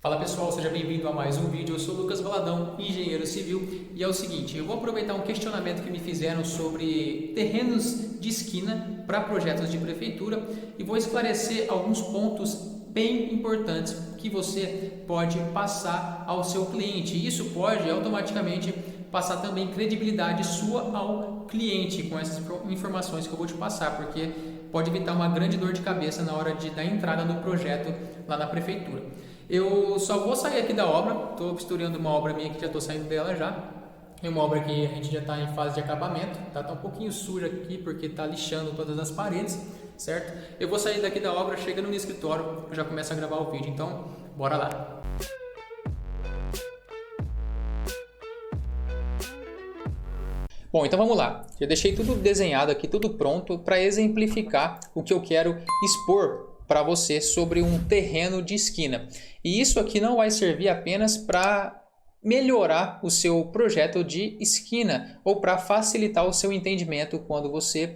Fala pessoal, seja bem-vindo a mais um vídeo. Eu sou o Lucas Valadão, engenheiro civil, e é o seguinte, eu vou aproveitar um questionamento que me fizeram sobre terrenos de esquina para projetos de prefeitura e vou esclarecer alguns pontos bem importantes que você pode passar ao seu cliente. E isso pode automaticamente passar também credibilidade sua ao cliente com essas informações que eu vou te passar, porque pode evitar uma grande dor de cabeça na hora da entrada no projeto lá na prefeitura. Eu só vou sair aqui da obra, estou costurando uma obra minha que já estou saindo dela já. É uma obra que a gente já está em fase de acabamento, tá um pouquinho suja aqui porque está lixando todas as paredes, certo? Eu vou sair daqui da obra, chegando no escritório, eu já começo a gravar o vídeo, então bora lá! Bom, então vamos lá. Já deixei tudo desenhado aqui, tudo pronto para exemplificar o que eu quero expor para você sobre um terreno de esquina. E isso aqui não vai servir apenas para melhorar o seu projeto de esquina ou para facilitar o seu entendimento quando você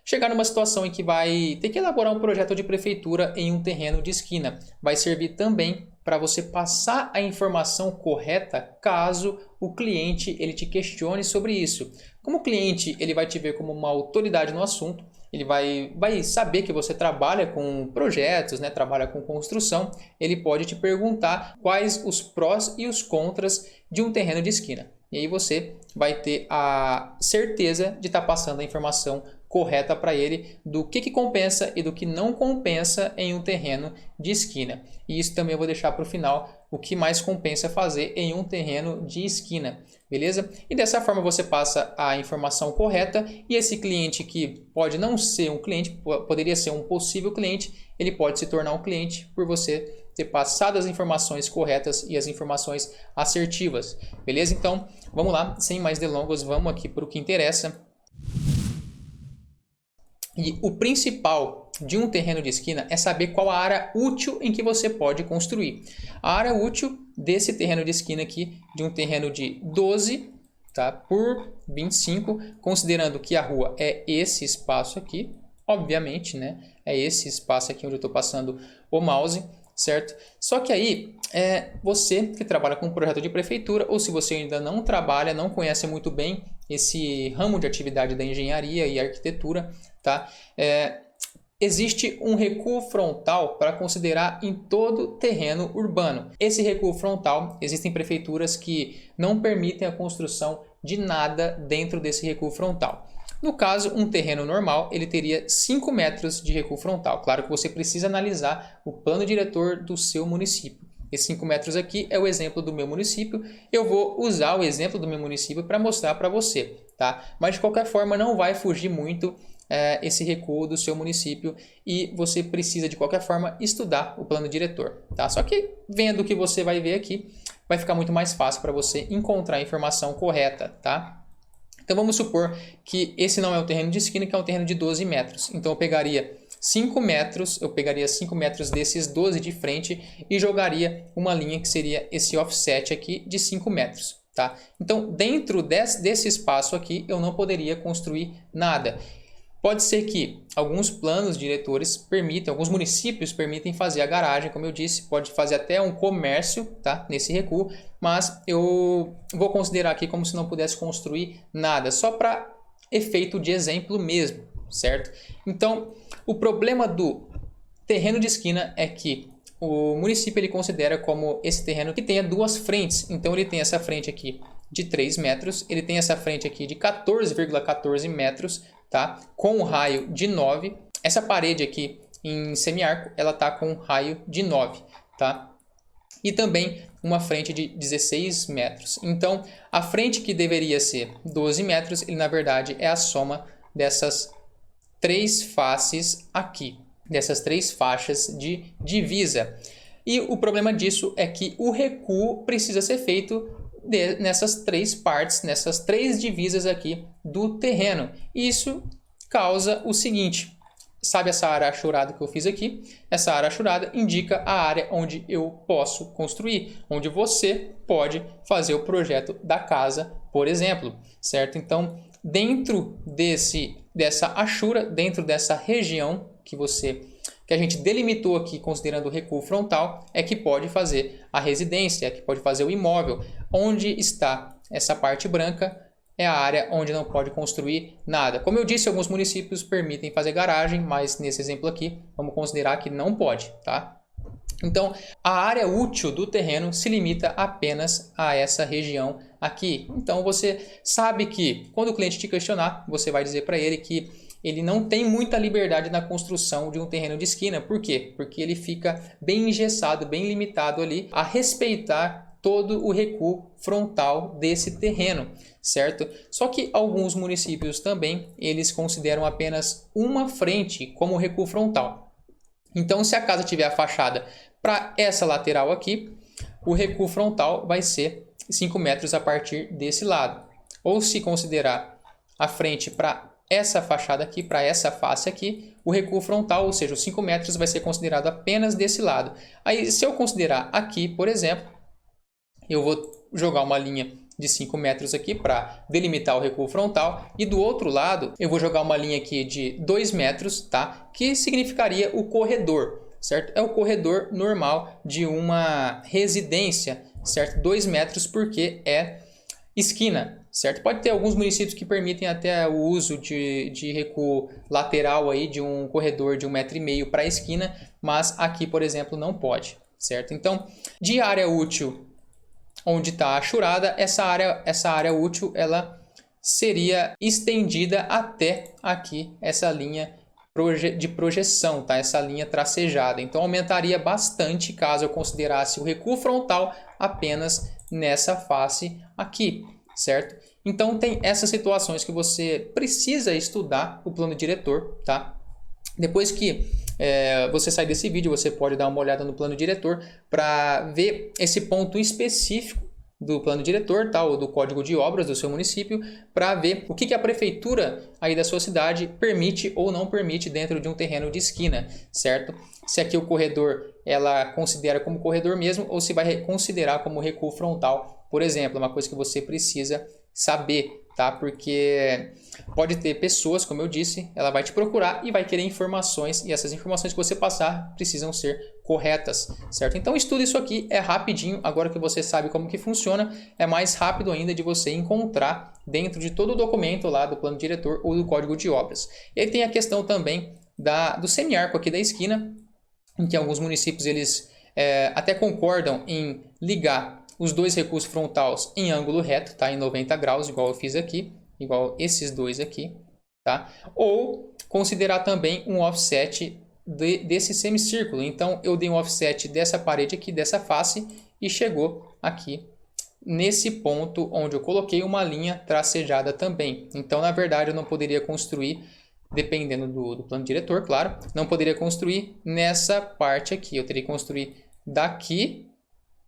chegar numa situação em que vai ter que elaborar um projeto de prefeitura em um terreno de esquina. Vai servir também para você passar a informação correta caso o cliente ele te questione sobre isso. Como o cliente ele vai te ver como uma autoridade no assunto, ele vai saber que você trabalha com projetos, né, trabalha com construção, ele pode te perguntar quais os prós e os contras de um terreno de esquina. E aí você vai ter a certeza de estar passando a informação correta para ele do que compensa e do que não compensa em um terreno de esquina. E isso também eu vou deixar para o final, o que mais compensa fazer em um terreno de esquina, beleza? E dessa forma você passa a informação correta e esse cliente que pode não ser um cliente, poderia ser um possível cliente, ele pode se tornar um cliente por você ter passado as informações corretas e as informações assertivas, beleza? Então, vamos lá, sem mais delongas, vamos aqui para o que interessa. E o principal de um terreno de esquina é saber qual a área útil em que você pode construir. A área útil desse terreno de esquina aqui, de um terreno de 12, tá, por 25, considerando que a rua é esse espaço aqui, obviamente, né? É esse espaço aqui onde eu estou passando o mouse, certo? Só que aí, você que trabalha com um projeto de prefeitura, ou se você ainda não trabalha, não conhece muito bem esse ramo de atividade da engenharia e arquitetura, tá? Existe um recuo frontal para considerar em todo terreno urbano. Esse recuo frontal, existem prefeituras que não permitem a construção de nada dentro desse recuo frontal. No caso, um terreno normal, ele teria 5 metros de recuo frontal. Claro que você precisa analisar o plano diretor do seu município. Esses 5 metros aqui é o exemplo do meu município. Eu vou usar o exemplo do meu município para mostrar para você, tá? Mas de qualquer forma não vai fugir muito esse recuo do seu município e você precisa de qualquer forma estudar o plano diretor, tá? Só que vendo o que você vai ver aqui, vai ficar muito mais fácil para você encontrar a informação correta, tá? Então vamos supor que esse não é um terreno de esquina, que é um terreno de 12 metros. Então eu pegaria 5 metros desses 12 de frente e jogaria uma linha que seria esse offset aqui de 5 metros. Tá? Então dentro desse espaço aqui eu não poderia construir nada. Pode ser que alguns planos diretores permitam, alguns municípios permitem fazer a garagem, como eu disse, pode fazer até um comércio, tá, nesse recuo, mas eu vou considerar aqui como se não pudesse construir nada, só para efeito de exemplo mesmo, certo? Então, o problema do terreno de esquina é que o município ele considera como esse terreno que tenha duas frentes, então ele tem essa frente aqui de 3 metros, ele tem essa frente aqui de 14,14 metros, tá? Com um raio de 9. Essa parede aqui em semiarco, ela tá com um raio de 9, tá? E também uma frente de 16 metros. Então, a frente que deveria ser 12 metros, ele na verdade é a soma dessas 3 faces aqui, dessas 3 faixas de divisa. E o problema disso é que o recuo precisa ser feito nessas 3 partes, nessas 3 divisas aqui do terreno. Isso causa o seguinte, sabe essa área achurada que eu fiz aqui? Essa área achurada indica a área onde eu posso construir, onde você pode fazer o projeto da casa, por exemplo, certo? Então, dentro dessa achura, dentro dessa região que você que a gente delimitou aqui considerando o recuo frontal é que pode fazer a residência, é que pode fazer o imóvel. Onde está essa parte branca é a área onde não pode construir nada. Como eu disse, alguns municípios permitem fazer garagem, mas nesse exemplo aqui, vamos considerar que não pode, tá? Então, a área útil do terreno se limita apenas a essa região aqui. Então, você sabe que quando o cliente te questionar, você vai dizer para ele que ele não tem muita liberdade na construção de um terreno de esquina. Por quê? Porque ele fica bem engessado, bem limitado ali a respeitar todo o recuo frontal desse terreno, certo? Só que alguns municípios também, eles consideram apenas uma frente como recuo frontal. Então, se a casa tiver a fachada para essa lateral aqui, o recuo frontal vai ser 5 metros a partir desse lado. Ou se considerar a frente para essa fachada aqui, para essa face aqui, o recuo frontal, ou seja, os 5 metros vai ser considerado apenas desse lado. Aí, se eu considerar aqui, por exemplo, eu vou jogar uma linha de 5 metros aqui para delimitar o recuo frontal. E do outro lado, eu vou jogar uma linha aqui de 2 metros, tá? Que significaria o corredor, certo? É o corredor normal de uma residência, certo? 2 metros porque é esquina, certo? Pode ter alguns municípios que permitem até o uso de recuo lateral aí de um corredor de 1,5 m para a esquina, mas aqui, por exemplo, não pode, certo? Então, de área útil onde está a churada, essa área útil ela seria estendida até aqui essa linha de projeção, tá? Essa linha tracejada. Então aumentaria bastante caso eu considerasse o recuo frontal apenas nessa face aqui, certo? Então tem essas situações que você precisa estudar o plano diretor, tá? Depois que você sair desse vídeo, você pode dar uma olhada no plano diretor para ver esse ponto específico do plano diretor, tá? Ou do código de obras do seu município, para ver o que a prefeitura aí da sua cidade permite ou não permite dentro de um terreno de esquina, certo? Se aqui o corredor ela considera como corredor mesmo ou se vai considerar como recuo frontal, por exemplo, é uma coisa que você precisa saber, tá? Porque pode ter pessoas, como eu disse, ela vai te procurar e vai querer informações e essas informações que você passar precisam ser corretas, certo? Então estuda isso aqui, é rapidinho, agora que você sabe como que funciona, é mais rápido ainda de você encontrar dentro de todo o documento lá do plano diretor ou do código de obras. E aí tem a questão também do semiarco aqui da esquina, em que alguns municípios eles até concordam em ligar os dois recuos frontais em ângulo reto, tá? Em 90 graus, igual eu fiz aqui, igual esses dois aqui, tá? Ou considerar também um offset desse semicírculo. Então, eu dei um offset dessa parede aqui, dessa face, e chegou aqui nesse ponto onde eu coloquei uma linha tracejada também. Então, na verdade, eu não poderia construir, dependendo do plano diretor, claro, não poderia construir nessa parte aqui. Eu teria que construir daqui,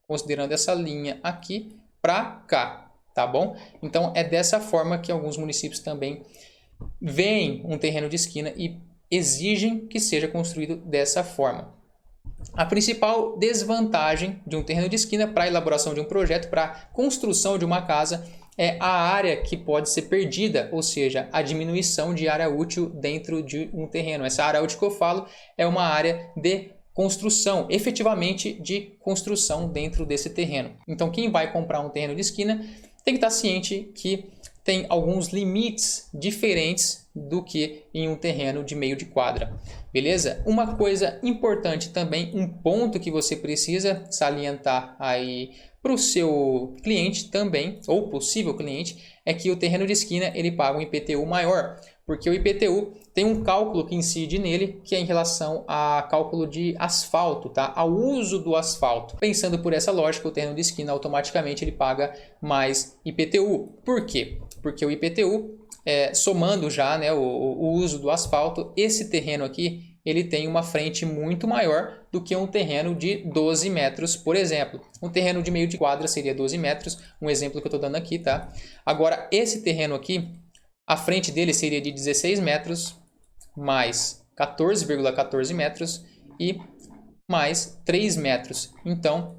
considerando essa linha aqui para cá, tá bom? Então é dessa forma que alguns municípios também veem um terreno de esquina e exigem que seja construído dessa forma. A principal desvantagem de um terreno de esquina para a elaboração de um projeto, para a construção de uma casa, é a área que pode ser perdida, ou seja, a diminuição de área útil dentro de um terreno. Essa área útil que eu falo é uma área de construção, efetivamente de construção dentro desse terreno. Então quem vai comprar um terreno de esquina tem que estar ciente que tem alguns limites diferentes do que em um terreno de meio de quadra, beleza? Uma coisa importante também, um ponto que você precisa salientar aí para o seu cliente também, ou possível cliente, é que o terreno de esquina ele paga um IPTU maior, porque o IPTU tem um cálculo que incide nele, que é em relação a cálculo de asfalto, tá? Ao uso do asfalto. Pensando por essa lógica, o terreno de esquina automaticamente ele paga mais IPTU. Por quê? Porque o IPTU, somando já, né, o uso do asfalto, esse terreno aqui ele tem uma frente muito maior do que um terreno de 12 metros, por exemplo. Um terreno de meio de quadra seria 12 metros, um exemplo que eu estou dando aqui, tá? Agora, esse terreno aqui, a frente dele seria de 16 metros, mais 14,14 metros e mais 3 metros. Então,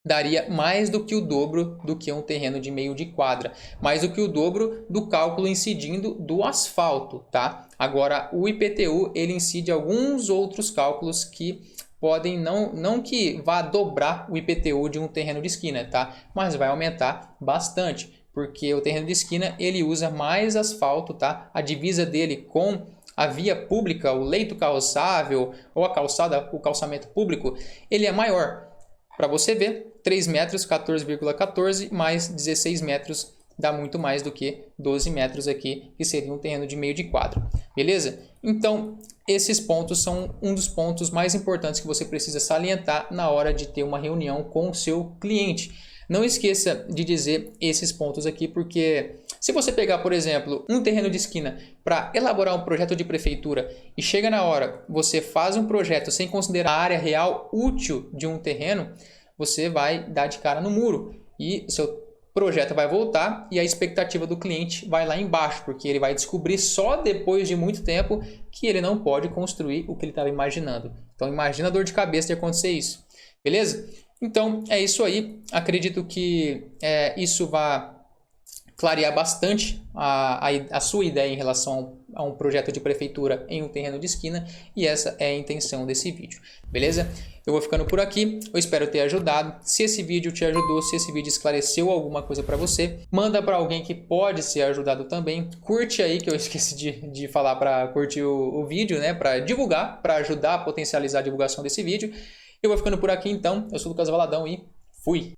daria mais do que o dobro do que um terreno de meio de quadra, mais do que o dobro do cálculo incidindo do asfalto, tá? Agora, o IPTU, ele incide alguns outros cálculos que podem, não que vá dobrar o IPTU de um terreno de esquina, tá? Mas vai aumentar bastante, porque o terreno de esquina, ele usa mais asfalto, tá? A divisa dele com a via pública, o leito calçável ou a calçada, o calçamento público, ele é maior. Para você ver, 3 metros, 14,14 mais 16 metros dá muito mais do que 12 metros aqui, que seria um terreno de meio de quadra. Beleza? Então, esses pontos são um dos pontos mais importantes que você precisa salientar na hora de ter uma reunião com o seu cliente. Não esqueça de dizer esses pontos aqui, porque se você pegar, por exemplo, um terreno de esquina para elaborar um projeto de prefeitura e chega na hora, você faz um projeto sem considerar a área real útil de um terreno, você vai dar de cara no muro e o seu projeto vai voltar e a expectativa do cliente vai lá embaixo, porque ele vai descobrir só depois de muito tempo que ele não pode construir o que ele estava imaginando. Então imagina a dor de cabeça de acontecer isso. Beleza? Então é isso aí. Acredito que isso vai clarear bastante a sua ideia em relação a um projeto de prefeitura em um terreno de esquina, e essa é a intenção desse vídeo, beleza? Eu vou ficando por aqui, eu espero ter ajudado. Se esse vídeo te ajudou, se esse vídeo esclareceu alguma coisa para você, manda para alguém que pode ser ajudado também. Curte aí, que eu esqueci de falar para curtir o vídeo, né? Para divulgar, para ajudar a potencializar a divulgação desse vídeo. Eu vou ficando por aqui então, eu sou o Lucas Valadão e fui!